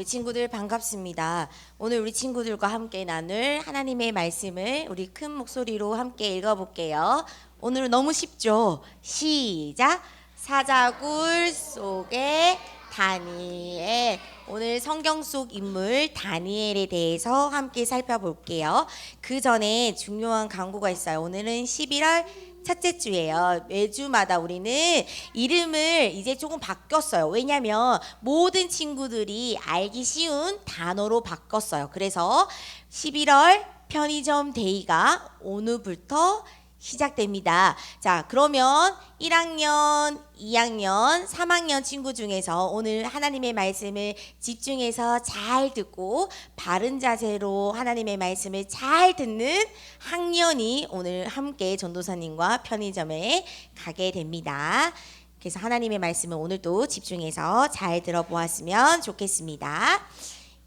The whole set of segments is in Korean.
친구들 반갑습니다. 오늘 우리 친구들과 함께 나눌 하나님의 말씀을 우리 큰 목소리로 함께 읽어볼게요. 오늘은 너무 쉽죠? 시작! 사자굴 속에 다니엘. 오늘 성경 속 인물 다니엘에 대해서 함께 살펴볼게요. 그 전에 중요한 광고가 있어요. 오늘은 11월 첫째 주예요. 매주마다 우리는 이름을 이제 조금 바꿨어요. 왜냐하면 모든 친구들이 알기 쉬운 단어로 바꿨어요. 그래서 11월 편의점 데이가 오늘부터 시작됩니다. 자, 그러면 1학년, 2학년, 3학년 친구 중에서 오늘 하나님의 말씀을 집중해서 잘 듣고 바른 자세로 하나님의 말씀을 잘 듣는 학년이 오늘 함께 전도사님과 편의점에 가게 됩니다. 그래서 하나님의 말씀을 오늘도 집중해서 잘 들어보았으면 좋겠습니다.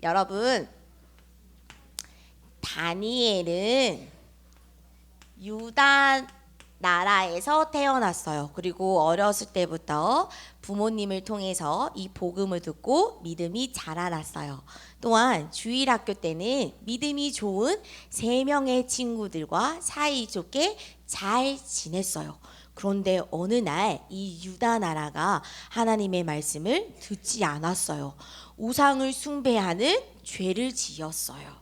여러분, 다니엘은 유다 나라에서 태어났어요. 그리고 어렸을 때부터 부모님을 통해서 이 복음을 듣고 믿음이 자라났어요. 또한 주일학교 때는 믿음이 좋은 3명의 친구들과 사이좋게 잘 지냈어요. 그런데 어느 날 이 유다 나라가 하나님의 말씀을 듣지 않았어요. 우상을 숭배하는 죄를 지었어요.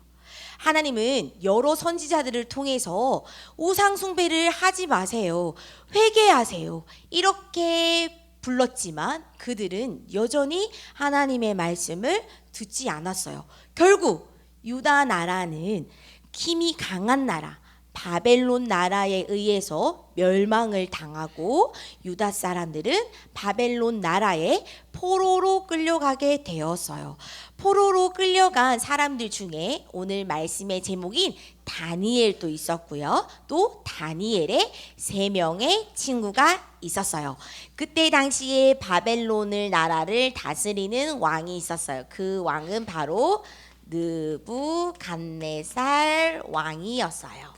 하나님은 여러 선지자들을 통해서 우상 숭배를 하지 마세요. 회개하세요. 이렇게 불렀지만 그들은 여전히 하나님의 말씀을 듣지 않았어요. 결국 유다 나라는 힘이 강한 나라, 바벨론 나라에 의해서 멸망을 당하고 유다 사람들은 바벨론 나라에 포로로 끌려가게 되었어요. 포로로 끌려간 사람들 중에 오늘 말씀의 제목인 다니엘도 있었고요. 또 다니엘의 3명의 친구가 있었어요. 그때 당시에 바벨론을 나라를 다스리는 왕이 있었어요. 그 왕은 바로 느부갓네살 왕이었어요.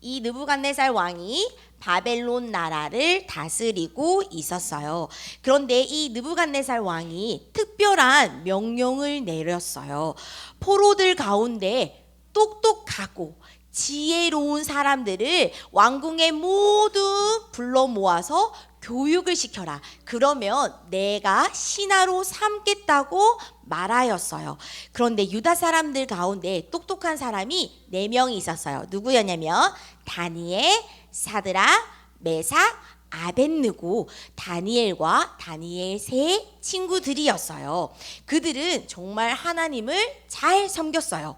이 느부갓네살 왕이 바벨론 나라를 다스리고 있었어요. 그런데 이 느부갓네살 왕이 특별한 명령을 내렸어요. 포로들 가운데 똑똑하고 지혜로운 사람들을 왕궁에 모두 불러 모아서 교육을 시켜라. 그러면 내가 신하로 삼겠다고 말하였어요. 그런데 유다 사람들 가운데 똑똑한 사람이 4명이 있었어요. 누구였냐면 다니엘, 사드락, 메삭, 아벳느고, 다니엘과 다니엘의 친구들이었어요. 그들은 정말 하나님을 잘 섬겼어요.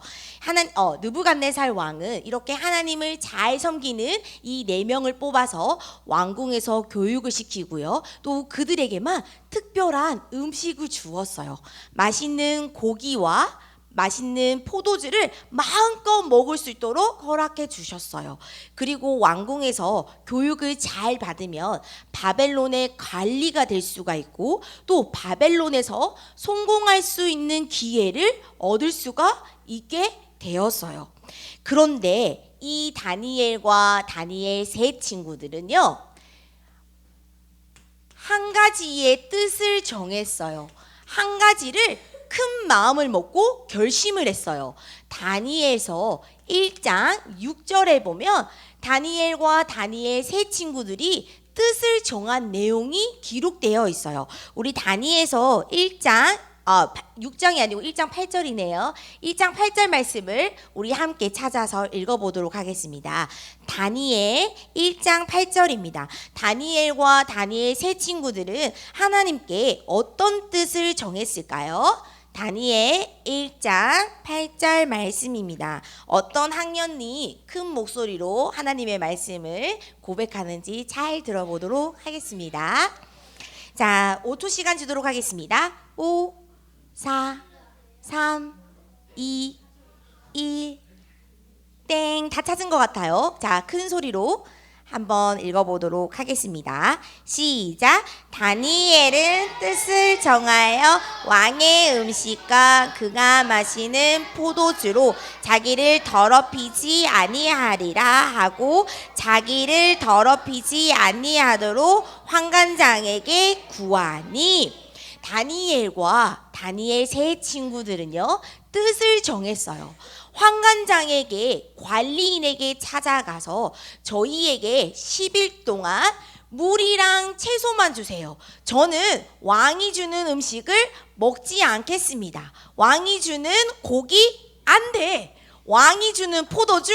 느부갓네살 왕은 이렇게 하나님을 잘 섬기는 이 4명을 뽑아서 왕궁에서 교육을 시키고요. 또 그들에게만 특별한 음식을 주었어요. 맛있는 고기와 맛있는 포도주를 마음껏 먹을 수 있도록 허락해 주셨어요. 그리고 왕궁에서 교육을 잘 받으면 바벨론의 관리가 될 수가 있고 또 바벨론에서 성공할 수 있는 기회를 얻을 수가 있게 되었어요. 그런데 이 다니엘과 다니엘의 친구들은요, 한 가지의 뜻을 정했어요. 한 가지를 큰 마음을 먹고 결심을 했어요. 다니엘서 1장 6절에 보면 다니엘과 다니엘의 친구들이 뜻을 정한 내용이 기록되어 있어요. 우리 다니엘서 6장이 아니고 1장 8절이네요. 1장 8절 말씀을 우리 함께 찾아서 읽어보도록 하겠습니다. 다니엘 1장 8절입니다. 다니엘과 다니엘의 친구들은 하나님께 어떤 뜻을 정했을까요? 다니엘 1장 8절 말씀입니다. 어떤 학년이 큰 목소리로 하나님의 말씀을 고백하는지 잘 들어보도록 하겠습니다. 자, 5초 시간 주도록 하겠습니다. 5, 4, 3, 2, 1, 땡. 다 찾은 것 같아요. 자, 큰 소리로 한번 읽어보도록 하겠습니다. 시작. 다니엘은 뜻을 정하여 왕의 음식과 그가 마시는 포도주로 자기를 더럽히지 아니하리라 하고 자기를 더럽히지 아니하도록 환관장에게 구하니. 다니엘과 다니엘 세 친구들은요, 뜻을 정했어요. 환관장에게, 관리인에게 찾아가서 저희에게 10일 동안 물이랑 채소만 주세요. 저는 왕이 주는 음식을 먹지 않겠습니다. 왕이 주는 고기 안 돼. 왕이 주는 포도주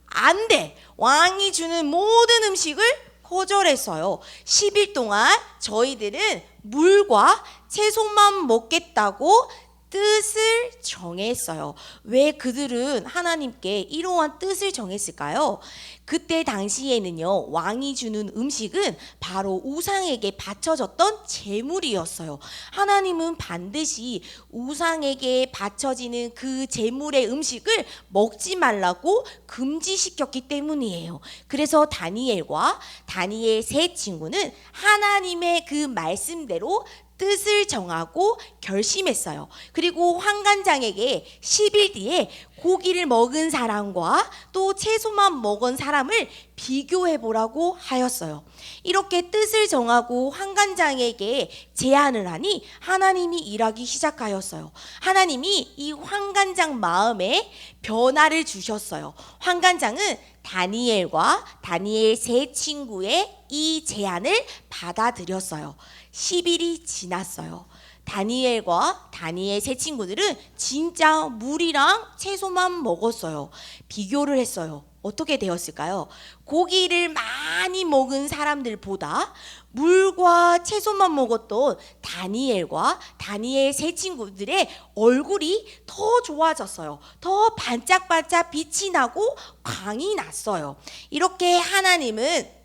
안 돼. 왕이 주는 모든 음식을 거절했어요. 10일 동안 저희들은 물과 채소만 먹겠다고 뜻을 정했어요. 왜 그들은 하나님께 이러한 뜻을 정했을까요? 그때 당시에는요, 왕이 주는 음식은 바로 우상에게 바쳐졌던 제물이었어요. 하나님은 반드시 우상에게 바쳐지는 그 제물의 음식을 먹지 말라고 금지시켰기 때문이에요. 그래서 다니엘과 다니엘 세 친구는 하나님의 그 말씀대로 뜻을 정하고 결심했어요. 그리고 환관장에게 10일 뒤에 고기를 먹은 사람과 또 채소만 먹은 사람을 비교해 보라고 하였어요. 이렇게 뜻을 정하고 환관장에게 제안을 하니 하나님이 일하기 시작하였어요. 하나님이 이 환관장 마음에 변화를 주셨어요. 환관장은 다니엘과 다니엘 세 친구의 이 제안을 받아들였어요. 10일이 지났어요. 다니엘과 다니엘 세 친구들은 진짜 물이랑 채소만 먹었어요. 비교를 했어요. 어떻게 되었을까요? 고기를 많이 먹은 사람들보다 물과 채소만 먹었던 다니엘과 다니엘 세 친구들의 얼굴이 더 좋아졌어요. 더 반짝반짝 빛이 나고 광이 났어요. 이렇게 하나님은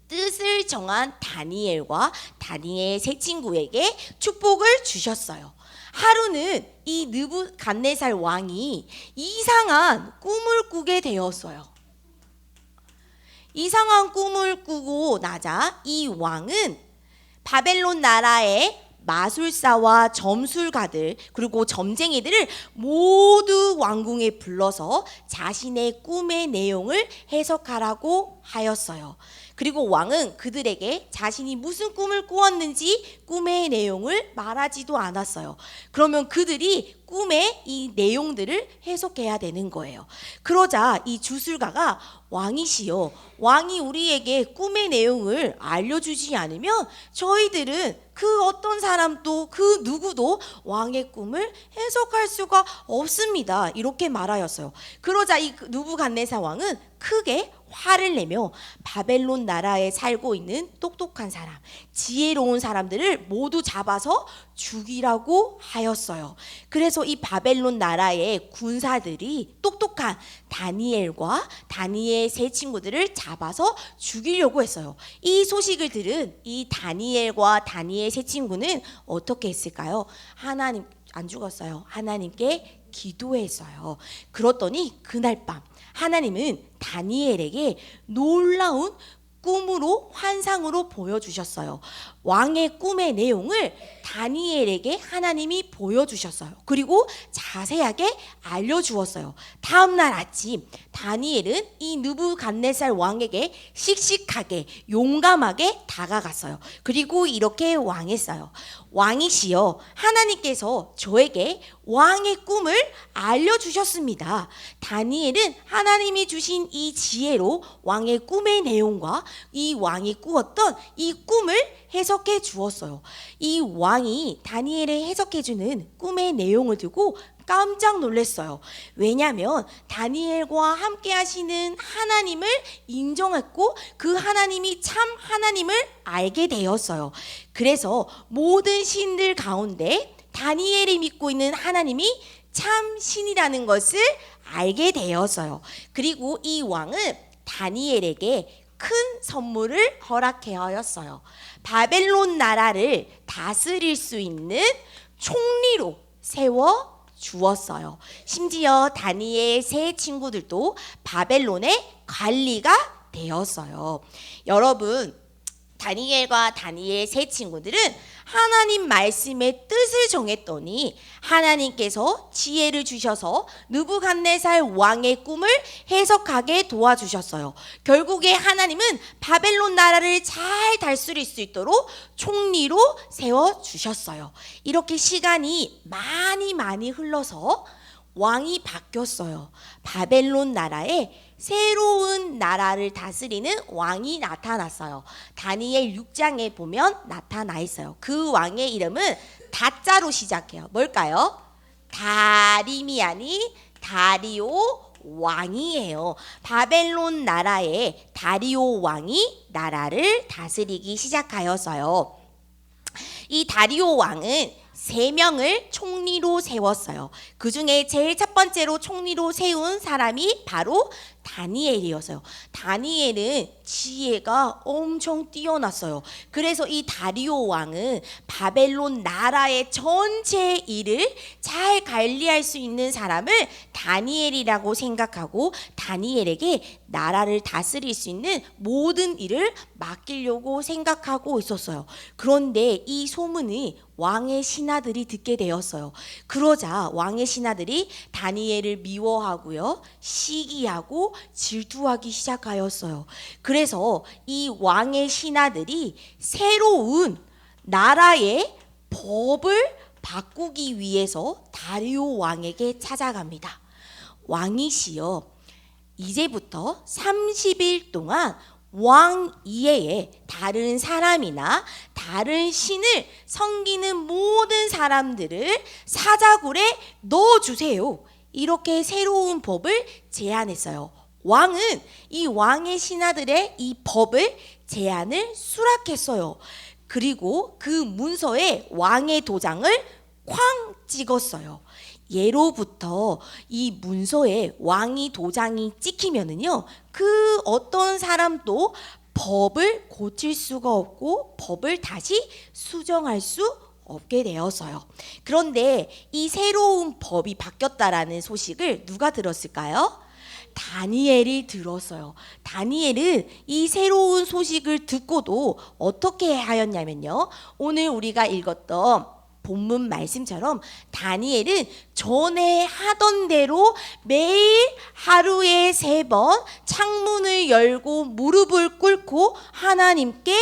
뜻을 정한 다니엘과 다니엘 세 친구에게 축복을 주셨어요. 하루는 이 느부갓네살 왕이 이상한 꿈을 꾸게 되었어요. 이상한 꿈을 꾸고 나자 이 왕은 바벨론 나라의 마술사와 점술가들 그리고 점쟁이들을 모두 왕궁에 불러서 자신의 꿈의 내용을 해석하라고 하였어요. 그리고 왕은 그들에게 자신이 무슨 꿈을 꾸었는지 꿈의 내용을 말하지도 않았어요. 그러면 그들이 꿈의 이 내용들을 해석해야 되는 거예요. 그러자 이 주술가가 왕이시여, 왕이 우리에게 꿈의 내용을 알려주지 않으면 저희들은 그 어떤 사람도 그 누구도 왕의 꿈을 해석할 수가 없습니다. 이렇게 말하였어요. 그러자 이 느부갓네살 왕은 크게 화를 내며 바벨론 나라에 살고 있는 똑똑한 사람, 지혜로운 사람들을 모두 잡아서 죽이라고 하였어요. 그래서 이 바벨론 나라의 군사들이 똑똑한 다니엘과 다니엘 세 친구들을 잡아서 죽이려고 했어요. 이 소식을 들은 이 다니엘과 다니엘 세 친구는 어떻게 했을까요? 하나님, 안 죽었어요. 하나님께 기도했어요. 그랬더니 그날 밤 하나님은 다니엘에게 놀라운 꿈으로 환상으로 보여주셨어요. 왕의 꿈의 내용을 다니엘에게 하나님이 보여주셨어요. 그리고 자세하게 알려주었어요. 다음날 아침 다니엘은 이 느부갓네살 왕에게 씩씩하게 용감하게 다가갔어요. 그리고 이렇게 왕했어요. 왕이시여, 하나님께서 저에게 왕의 꿈을 알려주셨습니다. 다니엘은 하나님이 주신 이 지혜로 왕의 꿈의 내용과 이 왕이 꾸었던 이 꿈을 해석해 주었어요. 이 왕이 다니엘에 해석해주는 꿈의 내용을 두고 깜짝 놀랐어요. 왜냐하면 다니엘과 함께 하시는 하나님을 인정했고 그 하나님이 참 하나님을 알게 되었어요. 그래서 모든 신들 가운데 다니엘이 믿고 있는 하나님이 참 신이라는 것을 알게 되었어요. 그리고 이 왕은 다니엘에게 큰 선물을 허락하였어요. 바벨론 나라를 다스릴 수 있는 총리로 세워 주었어요. 심지어 다니엘 세 친구들도 바벨론의 관리가 되었어요. 여러분, 다니엘과 다니엘 세 친구들은 하나님 말씀의 뜻을 정했더니 하나님께서 지혜를 주셔서 느부갓네살 왕의 꿈을 해석하게 도와주셨어요. 결국에 하나님은 바벨론 나라를 잘 다스릴 수 있도록 총리로 세워주셨어요. 이렇게 시간이 많이 흘러서 왕이 바뀌었어요. 바벨론 나라에 새로운 나라를 다스리는 왕이 나타났어요. 다니엘 6장에 보면 나타나 있어요. 그 왕의 이름은 다자로 시작해요. 뭘까요? 다리미아니 다리오 왕이에요. 바벨론 나라에 다리오 왕이 나라를 다스리기 시작하였어요. 이 다리오 왕은 3명을 총리로 세웠어요. 그 중에 제일 첫 번째로 총리로 세운 사람이 바로 다니엘이었어요. 다니엘은 지혜가 엄청 뛰어났어요. 그래서 이 다리오 왕은 바벨론 나라의 전체 일을 잘 관리할 수 있는 사람을 다니엘이라고 생각하고 다니엘에게 나라를 다스릴 수 있는 모든 일을 맡기려고 생각하고 있었어요. 그런데 이 소문이 왕의 신하들이 듣게 되었어요. 그러자 왕의 신하들이 다니엘을 미워하고요, 시기하고 질투하기 시작하였어요. 그래서 이 왕의 신하들이 새로운 나라의 법을 바꾸기 위해서 다리오 왕에게 찾아갑니다. 왕이시여, 이제부터 30일 동안 왕 이외에 다른 사람이나 다른 신을 섬기는 모든 사람들을 사자굴에 넣어주세요. 이렇게 새로운 법을 제안했어요. 왕은 이 왕의 신하들의 이 법을 제안을 수락했어요. 그리고 그 문서에 왕의 도장을 쾅 찍었어요. 예로부터 이 문서에 왕이 도장이 찍히면은요, 그 어떤 사람도 법을 고칠 수가 없고 법을 다시 수정할 수 없게 되었어요. 그런데 이 새로운 법이 바뀌었다라는 소식을 누가 들었을까요? 다니엘이 들었어요. 다니엘은 이 새로운 소식을 듣고도 어떻게 하였냐면요, 오늘 우리가 읽었던 본문 말씀처럼 다니엘은 전에 하던 대로 매일 하루에 3번 창문을 열고 무릎을 꿇고 하나님께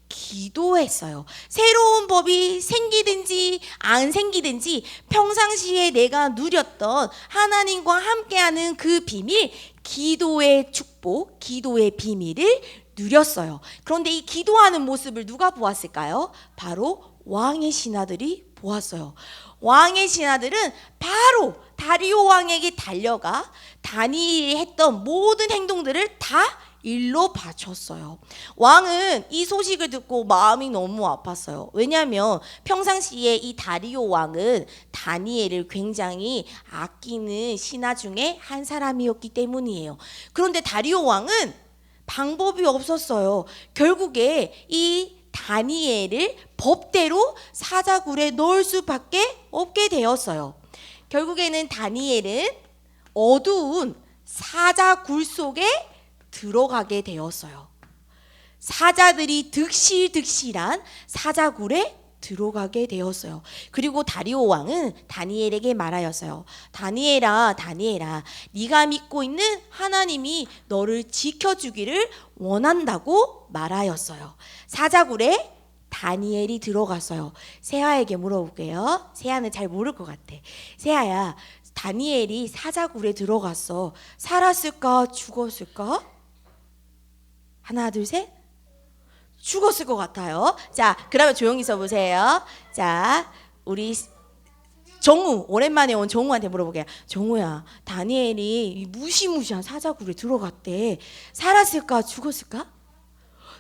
기도했어요. 새로운 법이 생기든지 안 생기든지 평상시에 내가 누렸던 하나님과 함께하는 그 비밀, 기도의 축복, 기도의 비밀을 누렸어요. 그런데 이 기도하는 모습을 누가 보았을까요? 바로 왕의 신하들이 보았어요. 왕의 신하들은 바로 다리오 왕에게 달려가 다니엘이 했던 모든 행동들을 다 일로 바쳤어요. 왕은 이 소식을 듣고 마음이 너무 아팠어요. 왜냐하면 평상시에 이 다리오 왕은 다니엘을 굉장히 아끼는 신하 중에 한 사람이었기 때문이에요. 그런데 다리오 왕은 방법이 없었어요. 결국에 이 다니엘을 법대로 사자굴에 넣을 수밖에 없게 되었어요. 결국에는 다니엘은 어두운 사자굴 속에 들어가게 되었어요. 사자들이 득실득실한 사자굴에 들어가게 되었어요. 그리고 다리오 왕은 다니엘에게 말하였어요. 다니엘아, 다니엘아, 네가 믿고 있는 하나님이 너를 지켜주기를 원한다고 말하였어요. 사자굴에 다니엘이 들어갔어요. 세아에게 물어볼게요. 세아는 잘 모를 것 같아. 세아야, 다니엘이 사자굴에 들어갔어. 살았을까? 죽었을까? 하나, 둘, 셋. 죽었을 것 같아요. 자, 그러면 조용히 써보세요. 자, 우리 정우, 오랜만에 온 정우한테 물어볼게요. 정우야, 다니엘이 무시무시한 사자굴에 들어갔대. 살았을까? 죽었을까?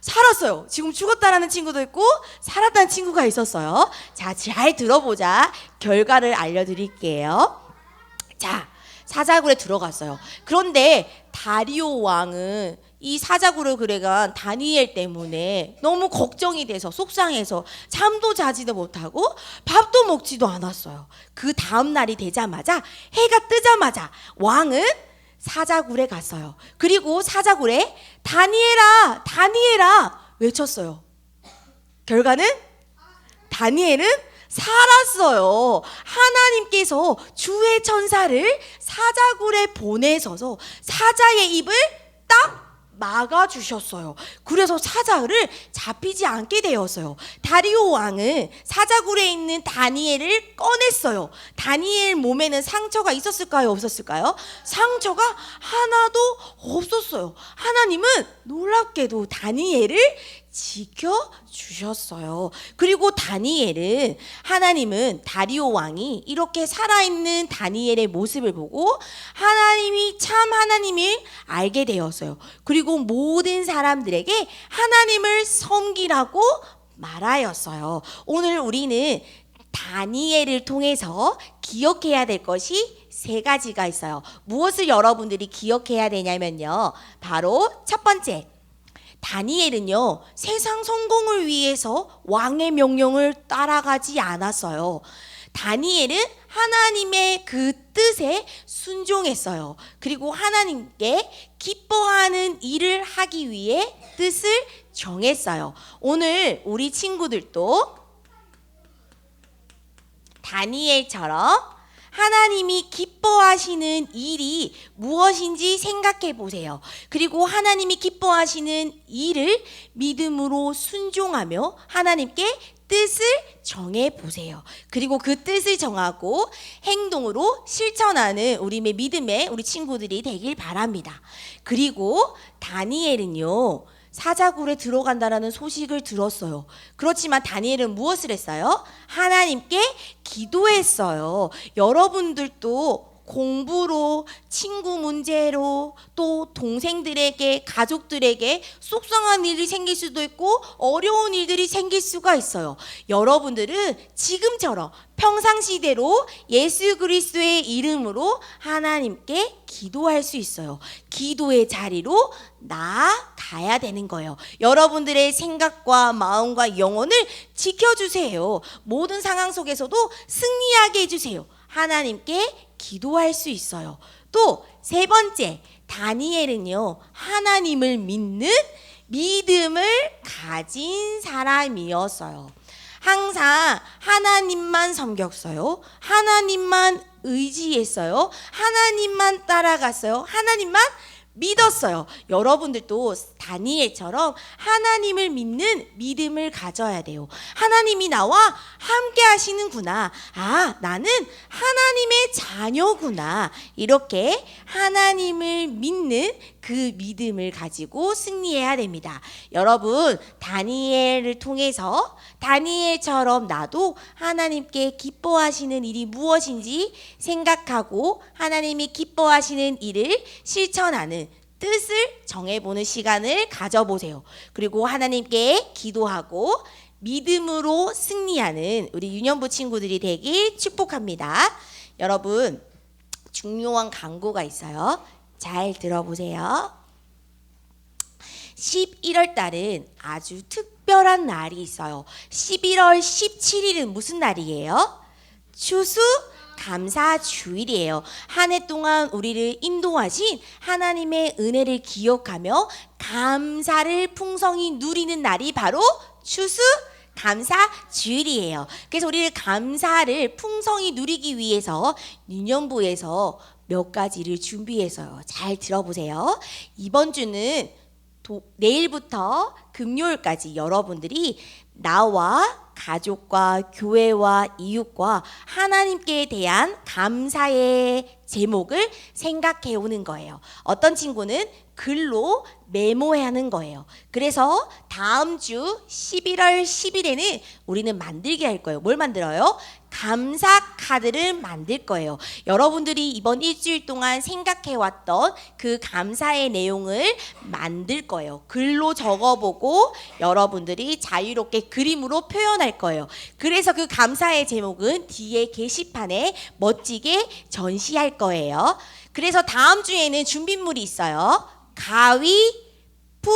살았어요. 지금 죽었다라는 친구도 있고 살았다는 친구가 있었어요. 자, 잘 들어보자. 결과를 알려드릴게요. 자, 사자굴에 들어갔어요. 그런데 다리오 왕은 이 사자굴에 들어간 다니엘 때문에 너무 걱정이 돼서 속상해서 잠도 자지도 못하고 밥도 먹지도 않았어요. 그 다음 날이 되자마자, 해가 뜨자마자 왕은 사자굴에 갔어요. 그리고 사자굴에 다니엘아, 다니엘아 외쳤어요. 결과는 다니엘은 살았어요. 하나님께서 주의 천사를 사자굴에 보내셔서 사자의 입을 딱 막아주셨어요. 그래서 사자를 잡히지 않게 되었어요. 다리오 왕은 사자굴에 있는 다니엘을 꺼냈어요. 다니엘 몸에는 상처가 있었을까요? 없었을까요? 상처가 하나도 없었어요. 하나님은 놀랍게도 다니엘을 지켜주셨어요. 그리고 하나님은 다리오 왕이 이렇게 살아있는 다니엘의 모습을 보고 하나님이 참 하나님을 알게 되었어요. 그리고 모든 사람들에게 하나님을 섬기라고 말하였어요. 오늘 우리는 다니엘을 통해서 기억해야 될 것이 세 가지가 있어요. 무엇을 여러분들이 기억해야 되냐면요, 바로 첫 번째, 다니엘은요, 세상 성공을 위해서 왕의 명령을 따라가지 않았어요. 다니엘은 하나님의 그 뜻에 순종했어요. 그리고 하나님께 기뻐하는 일을 하기 위해 뜻을 정했어요. 오늘 우리 친구들도 다니엘처럼 하나님이 기뻐하시는 일이 무엇인지 생각해 보세요. 그리고 하나님이 기뻐하시는 일을 믿음으로 순종하며 하나님께 뜻을 정해 보세요. 그리고 그 뜻을 정하고 행동으로 실천하는 믿음의 우리 친구들이 되길 바랍니다. 그리고 다니엘은요, 사자굴에 들어간다라는 소식을 들었어요. 그렇지만 다니엘은 무엇을 했어요? 하나님께 기도했어요. 여러분들도 공부로, 친구 문제로, 또 동생들에게, 가족들에게 속상한 일이 생길 수도 있고 어려운 일들이 생길 수가 있어요. 여러분들은 지금처럼 평상시대로 예수 그리스도의 이름으로 하나님께 기도할 수 있어요. 기도의 자리로 나아가야 되는 거예요. 여러분들의 생각과 마음과 영혼을 지켜주세요. 모든 상황 속에서도 승리하게 해주세요. 하나님께 기도할 수 있어요. 또 세 번째, 다니엘은요, 하나님을 믿는 믿음을 가진 사람이었어요. 항상 하나님만 섬겼어요. 하나님만 의지했어요. 하나님만 따라갔어요. 하나님만 믿었어요. 여러분들도 다니엘처럼 하나님을 믿는 믿음을 가져야 돼요. 하나님이 나와 함께 하시는구나. 아, 나는 하나님의 자녀구나. 이렇게 하나님을 믿는 그 믿음을 가지고 승리해야 됩니다. 여러분, 다니엘을 통해서 다니엘처럼 나도 하나님께 기뻐하시는 일이 무엇인지 생각하고 하나님이 기뻐하시는 일을 실천하는 뜻을 정해보는 시간을 가져보세요. 그리고 하나님께 기도하고 믿음으로 승리하는 우리 유년부 친구들이 되길 축복합니다. 여러분, 중요한 광고가 있어요. 잘 들어보세요. 11월 달은 아주 특별한 날이 있어요. 11월 17일은 무슨 날이에요? 추수감사주일이에요. 한 해 동안 우리를 인도하신 하나님의 은혜를 기억하며 감사를 풍성히 누리는 날이 바로 추수감사주일이에요. 그래서 우리를 감사를 풍성히 누리기 위해서 유년부에서 몇 가지를 준비해서요. 잘 들어보세요. 이번 주는 내일부터 금요일까지 여러분들이 나와 가족과 교회와 이웃과 하나님께 대한 감사의 제목을 생각해 오는 거예요. 어떤 친구는 글로 메모하는 거예요. 그래서 다음 주 11월 10일에는 우리는 만들게 할 거예요. 뭘 만들어요? 감사 카드를 만들 거예요. 여러분들이 이번 일주일 동안 생각해왔던 그 감사의 내용을 만들 거예요. 글로 적어보고 여러분들이 자유롭게 그림으로 표현할 거예요. 그래서 그 감사의 제목은 뒤에 게시판에 멋지게 전시할 거예요. 그래서 다음 주에는 준비물이 있어요. 가위, 풀,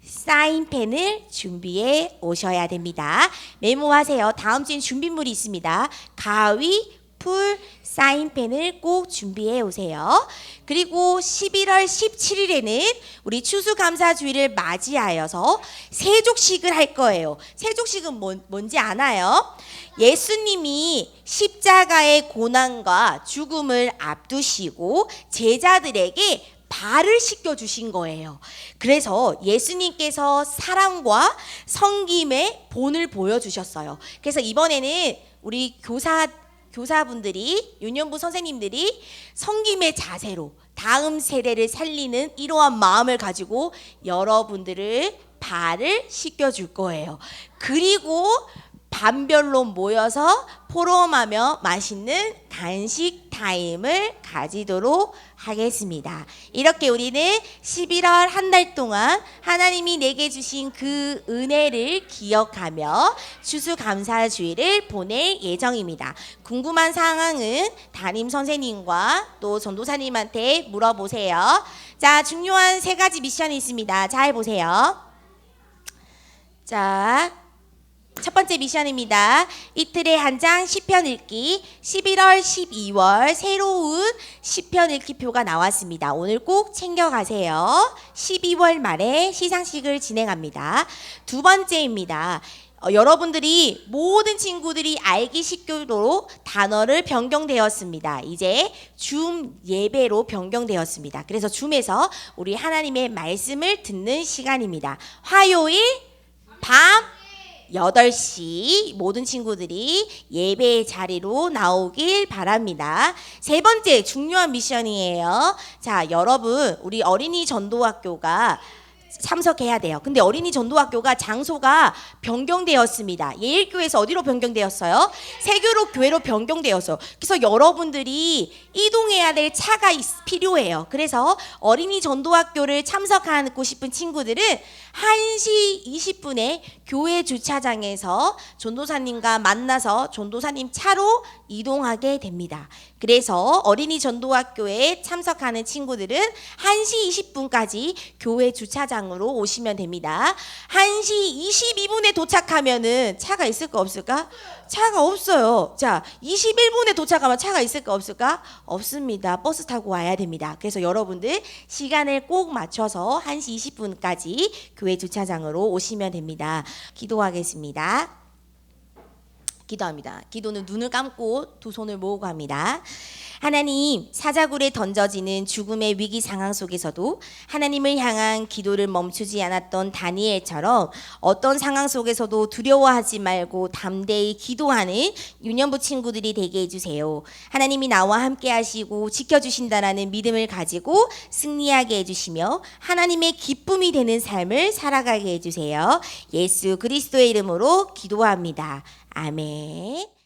사인펜을 준비해 오셔야 됩니다. 메모하세요. 다음 주엔 준비물이 있습니다. 가위, 풀 사인펜을 꼭 준비해 오세요. 그리고 11월 17일에는 우리 추수감사주의를 맞이하여서 세족식을 할 거예요. 세족식은 뭔지 아나요? 예수님이 십자가의 고난과 죽음을 앞두시고 제자들에게 발을 씻겨 주신 거예요. 그래서 예수님께서 사랑과 섬김의 본을 보여주셨어요. 그래서 이번에는 우리 교사분들이, 유년부 선생님들이 섬김의 자세로 다음 세대를 살리는 이러한 마음을 가지고 여러분들을 발을 씻겨줄 거예요. 그리고 반별로 모여서 포럼하며 맛있는 간식 타임을 가지도록 하겠습니다. 이렇게 우리는 11월 한 달 동안 하나님이 내게 주신 그 은혜를 기억하며 추수감사주의를 보낼 예정입니다. 궁금한 사항은 담임 선생님과 또 전도사님한테 물어보세요. 자, 중요한 3가지 미션이 있습니다. 잘 보세요. 자, 첫 번째 미션입니다. 이틀에 한 장 시편 읽기. 11월, 12월 새로운 시편 읽기표가 나왔습니다. 오늘 꼭 챙겨가세요. 12월 말에 시상식을 진행합니다. 두 번째입니다. 여러분들이 모든 친구들이 알기 쉽도록 단어를 변경되었습니다. 이제 줌 예배로 변경되었습니다. 그래서 줌에서 우리 하나님의 말씀을 듣는 시간입니다. 화요일 밤 8시 모든 친구들이 예배의 자리로 나오길 바랍니다. 세 번째 중요한 미션이에요. 자, 여러분, 우리 어린이 전도학교가 참석해야 돼요. 근데 어린이 전도학교가 장소가 변경되었습니다. 예일교회에서 어디로 변경되었어요? 세교로 교회로 변경되었어요. 그래서 여러분들이 이동해야 될 차가 필요해요. 그래서 어린이 전도학교를 참석하고 싶은 친구들은 1시 20분에 교회 주차장에서 전도사님과 만나서 전도사님 차로 이동하게 됩니다. 그래서 어린이 전도학교에 참석하는 친구들은 1시 20분까지 교회 주차장으로 오시면 됩니다. 1시 22분에 도착하면은 차가 있을까 없을까? 차가 없어요. 자, 21분에 도착하면 차가 있을까 없을까? 없습니다. 버스 타고 와야 됩니다. 그래서 여러분들 시간을 꼭 맞춰서 1시 20분까지 교회 주차장으로 오시면 됩니다. 기도하겠습니다. 기도합니다. 기도는 눈을 감고 두 손을 모으고 합니다. 하나님, 사자굴에 던져지는 죽음의 위기 상황 속에서도 하나님을 향한 기도를 멈추지 않았던 다니엘처럼 어떤 상황 속에서도 두려워하지 말고 담대히 기도하는 유년부 친구들이 되게 해주세요. 하나님이 나와 함께 하시고 지켜주신다라는 믿음을 가지고 승리하게 해주시며 하나님의 기쁨이 되는 삶을 살아가게 해주세요. 예수 그리스도의 이름으로 기도합니다. 아멘.